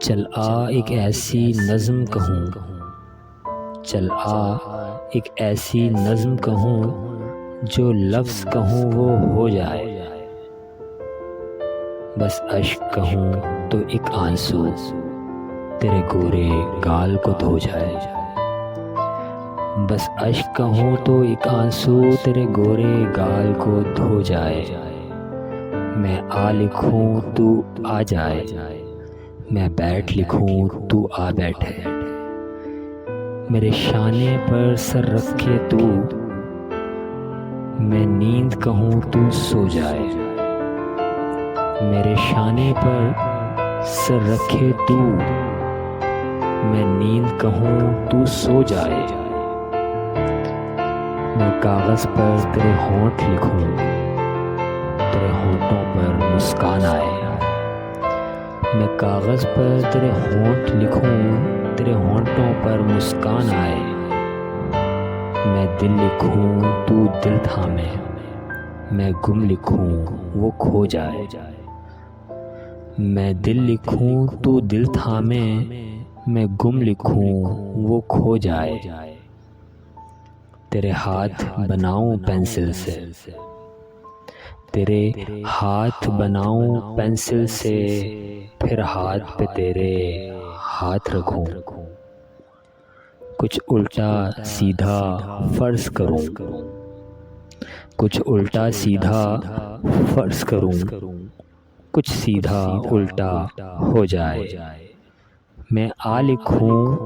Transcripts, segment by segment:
चल आ एक ऐसी नज़्म कहूँ, चल आ एक ऐसी नज़्म कहूँ, जो लफ्ज़ कहूँ वो हो जाए। बस अश्क कहूँ तो एक आंसू तेरे गोरे गाल को धो जाए। बस अश्क कहूँ तो एक आंसू तेरे गोरे गाल को धो जाए। मैं आ लिखूँ तू आ जाए, मैं बैठ लिखूँ तू आ बैठे। मेरे शाने पर सर रखे तू, मैं नींद कहूँ तू सो जाए। मेरे शाने पर सर रखे तू, मैं नींद कहूँ तू सो जाए। मैं कागज़ पर तेरे होंठ लिखूँ, तेरे होंठों पर मुस्कान आए। मैं कागज़ पर तेरे होंठ लिखूँ, तेरे होंठों पर मुस्कान आए। मैं दिल लिखूँ तू दिल थामे, मैं गुम लिखूँ वो खो जाए। मैं दिल लिखूँ तू दिल थामे, मैं गुम लिखूँ वो खो जाए। तेरे हाथ बनाऊँ पेंसिल से, तेरे हाथ बनाऊँ पेंसिल से, फिर हाथ पे तेरे हाथ रखूं। कुछ उल्टा सीधा फर्ज करूं, कुछ उल्टा सीधा फर्ज करूं, कुछ सीधा उल्टा हो जाए। मैं आ लिखूं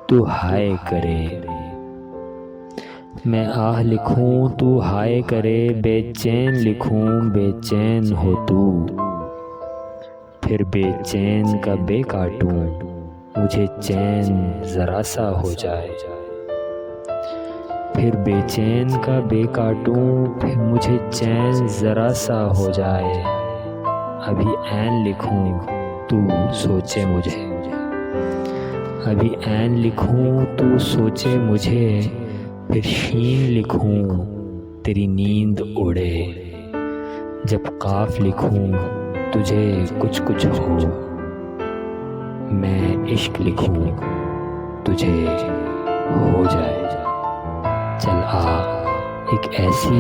तू हाय करे, मैं आह लिखूं तू हाय करे। बेचैन लिखूं बेचैन हो तू, फिर बेचैन का बे काटूं, मुझे चैन ज़रा सा हो जाए। फिर बेचैन का बे काटूं, फिर मुझे चैन ज़रा सा हो जाए। अभी ऐन लिखूं तू सोचे मुझे, अभी ऐन लिखूं तू सोचे मुझे, फिर शीन लिखूं तेरी नींद उड़े। जब काफ लिखूं तुझे कुछ कुछ हो, मैं इश्क लिखूं तुझे हो जाए। चल आ एक ऐसी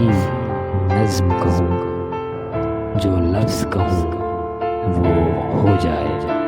नज़्म कहूँ, जो लफ्ज़ कहूँ वो हो जाए।